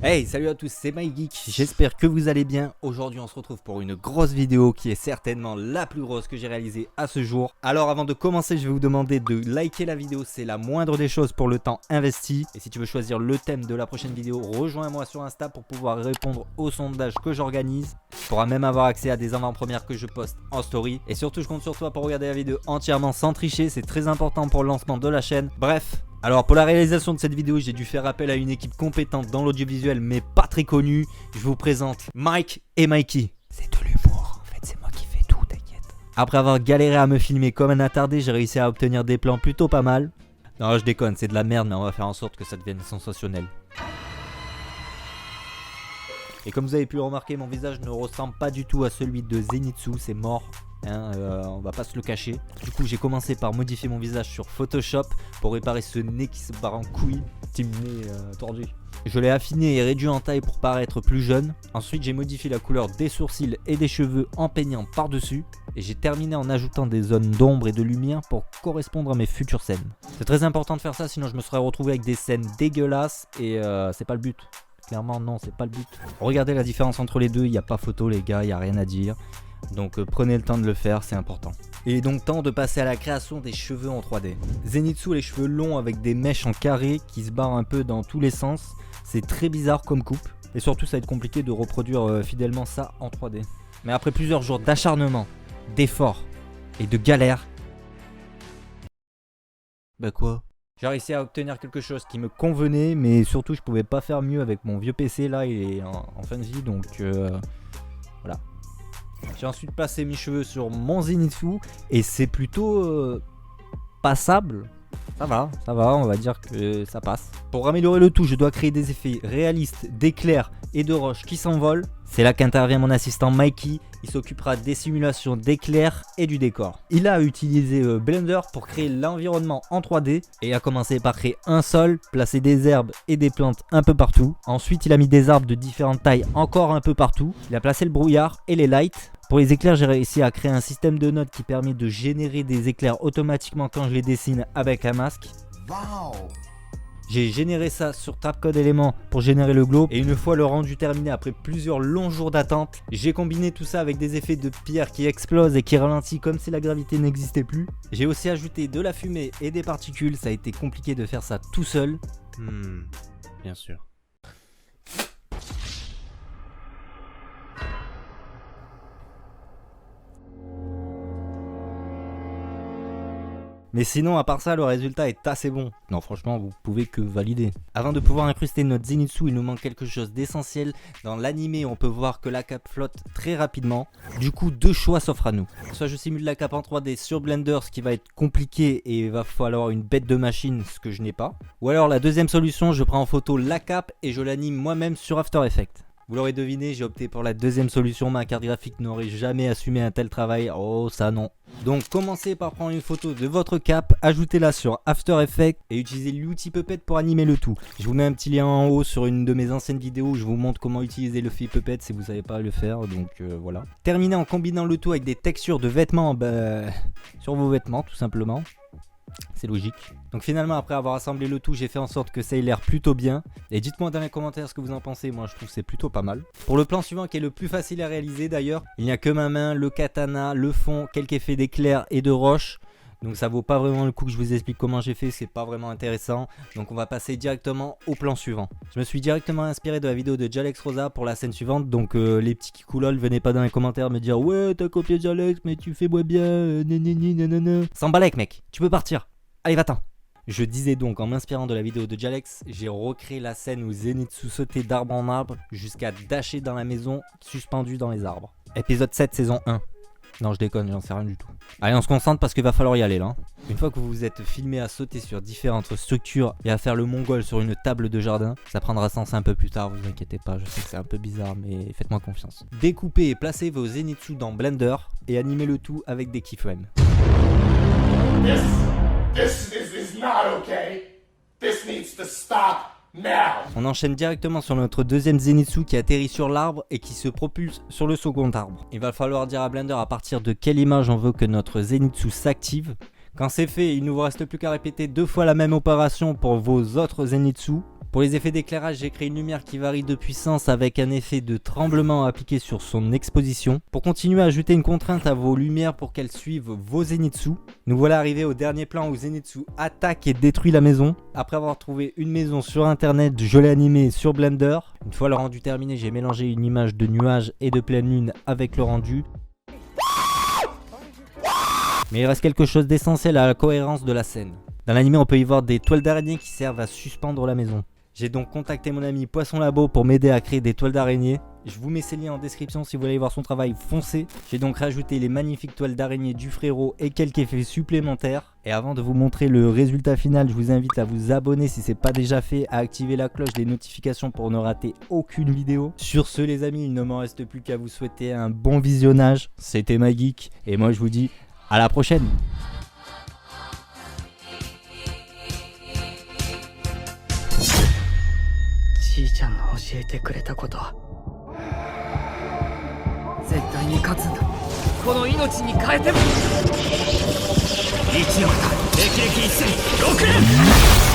Hey, salut à tous, c'est MyGeek, j'espère que vous allez bien. Aujourd'hui on se retrouve pour une grosse vidéo qui est certainement la plus grosse que j'ai réalisée à ce jour. Alors avant de commencer, je vais vous demander de liker la vidéo, c'est la moindre des choses pour le temps investi. Et si tu veux choisir le thème de la prochaine vidéo, rejoins-moi sur Insta pour pouvoir répondre au sondage que j'organise. Tu pourras même avoir accès à des avant-premières que je poste en story. Et surtout je compte sur toi pour regarder la vidéo entièrement sans tricher, c'est très important pour le lancement de la chaîne. Bref. Alors pour la réalisation de cette vidéo, j'ai dû faire appel à une équipe compétente dans l'audiovisuel mais pas très connue. Je vous présente Mike et Mikey. C'est de l'humour, en fait c'est moi qui fais tout, t'inquiète. Après avoir galéré à me filmer comme un attardé, j'ai réussi à obtenir des plans plutôt pas mal. Non je déconne, c'est de la merde mais on va faire en sorte que ça devienne sensationnel. Et comme vous avez pu le remarquer, mon visage ne ressemble pas du tout à celui de Zenitsu, c'est mort. On va pas se le cacher. Du coup j'ai commencé par modifier mon visage sur Photoshop pour réparer ce nez qui se barre en couille. Petit nez tordu. Je l'ai affiné et réduit en taille pour paraître plus jeune. Ensuite j'ai modifié la couleur des sourcils et des cheveux en peignant par dessus. Et j'ai terminé en ajoutant des zones d'ombre et de lumière pour correspondre à mes futures scènes. C'est très important de faire ça, sinon je me serais retrouvé avec des scènes dégueulasses et c'est pas le but. Clairement non, c'est pas le but. Regardez la différence entre les deux, il n'y a pas photo les gars, il n'y a rien à dire. Donc prenez le temps de le faire, c'est important. Il est donc temps de passer à la création des cheveux en 3D. Zenitsu a les cheveux longs avec des mèches en carré qui se barrent un peu dans tous les sens. C'est très bizarre comme coupe. Et surtout ça va être compliqué de reproduire fidèlement ça en 3D. Mais après plusieurs jours d'acharnement, d'efforts et de galère... Bah quoi ? J'ai réussi à obtenir quelque chose qui me convenait, mais surtout je pouvais pas faire mieux avec mon vieux PC là, il est en fin de vie donc voilà. J'ai ensuite placé mes cheveux sur mon Zenitsu et c'est plutôt passable. Ça va, on va dire que ça passe. Pour améliorer le tout, je dois créer des effets réalistes d'éclairs et de roches qui s'envolent. C'est là qu'intervient mon assistant Mikey. Il s'occupera des simulations d'éclairs et du décor. Il a utilisé Blender pour créer l'environnement en 3D et a commencé par créer un sol, placer des herbes et des plantes un peu partout. Ensuite, il a mis des arbres de différentes tailles encore un peu partout. Il a placé le brouillard et les lights. Pour les éclairs, j'ai réussi à créer un système de notes qui permet de générer des éclairs automatiquement quand je les dessine avec un masque. Wow. J'ai généré ça sur Trapcode Element pour générer le globe. Et une fois le rendu terminé après plusieurs longs jours d'attente, j'ai combiné tout ça avec des effets de pierre qui explosent et qui ralentissent comme si la gravité n'existait plus. J'ai aussi ajouté de la fumée et des particules, ça a été compliqué de faire ça tout seul. Bien sûr. Mais sinon, à part ça, le résultat est assez bon. Non, franchement, vous pouvez que valider. Avant de pouvoir incruster notre Zenitsu, il nous manque quelque chose d'essentiel. Dans l'animé, on peut voir que la cape flotte très rapidement. Du coup, deux choix s'offrent à nous. Soit je simule la cape en 3D sur Blender, ce qui va être compliqué et il va falloir une bête de machine, ce que je n'ai pas. Ou alors la deuxième solution, je prends en photo la cape et je l'anime moi-même sur After Effects. Vous l'aurez deviné, j'ai opté pour la deuxième solution, ma carte graphique n'aurait jamais assumé un tel travail, oh ça non. Donc commencez par prendre une photo de votre cape, ajoutez-la sur After Effects et utilisez l'outil Puppet pour animer le tout. Je vous mets un petit lien en haut sur une de mes anciennes vidéos où je vous montre comment utiliser le fil Puppet si vous ne savez pas le faire, donc voilà. Terminez en combinant le tout avec des textures de vêtements sur vos vêtements tout simplement. C'est logique. Donc finalement après avoir assemblé le tout, j'ai fait en sorte que ça ait l'air plutôt bien. Et dites-moi dans les commentaires ce que vous en pensez, moi je trouve que c'est plutôt pas mal. Pour le plan suivant qui est le plus facile à réaliser d'ailleurs, il n'y a que ma main, le katana, le fond, quelques effets d'éclairs et de roches. Donc ça vaut pas vraiment le coup que je vous explique comment j'ai fait, c'est pas vraiment intéressant. Donc on va passer directement au plan suivant. Je me suis directement inspiré de la vidéo de Jalex Rosa pour la scène suivante. Donc les petits kikoulol, venez pas dans les commentaires me dire ouais t'as copié Jalex mais tu fais moins bien, nanana. S'en balèque mec, tu peux partir. Allez va-t'en. Je disais donc en m'inspirant de la vidéo de Jalex, j'ai recréé la scène où Zenitsu sautait d'arbre en arbre jusqu'à dasher dans la maison suspendu dans les arbres. Épisode 7 saison 1. Non je déconne, j'en sais rien du tout. Allez on se concentre parce qu'il va falloir y aller là. Une fois que vous vous êtes filmé à sauter sur différentes structures et à faire le mongol sur une table de jardin, ça prendra sens un peu plus tard, vous inquiétez pas, je sais que c'est un peu bizarre mais faites-moi confiance. Découpez et placez vos Zenitsu dans Blender et animez le tout avec des keyframes. This is not okay. This needs to stop now. On enchaîne directement sur notre deuxième Zenitsu qui atterrit sur l'arbre et qui se propulse sur le second arbre. Il va falloir dire à Blender à partir de quelle image on veut que notre Zenitsu s'active. Quand c'est fait, il ne vous reste plus qu'à répéter deux fois la même opération pour vos autres Zenitsu. Pour les effets d'éclairage, j'ai créé une lumière qui varie de puissance avec un effet de tremblement appliqué sur son exposition. Pour continuer, ajoutez une contrainte à vos lumières pour qu'elles suivent vos Zenitsu. Nous voilà arrivés au dernier plan où Zenitsu attaque et détruit la maison. Après avoir trouvé une maison sur internet, je l'ai animée sur Blender. Une fois le rendu terminé, j'ai mélangé une image de nuage et de pleine lune avec le rendu. Mais il reste quelque chose d'essentiel à la cohérence de la scène. Dans l'anime, on peut y voir des toiles d'araignée qui servent à suspendre la maison. J'ai donc contacté mon ami Poisson Labo pour m'aider à créer des toiles d'araignée. Je vous mets ses liens en description si vous voulez aller voir son travail, foncez. J'ai donc rajouté les magnifiques toiles d'araignée du frérot et quelques effets supplémentaires. Et avant de vous montrer le résultat final, je vous invite à vous abonner si ce n'est pas déjà fait, à activer la cloche des notifications pour ne rater aucune vidéo. Sur ce les amis, il ne m'en reste plus qu'à vous souhaiter un bon visionnage. C'était MyGeek et moi je vous dis à la prochaine. じいちゃんの教えてくれたこと絶対に勝つんだこの命に変えても一応だ歴々一戦6年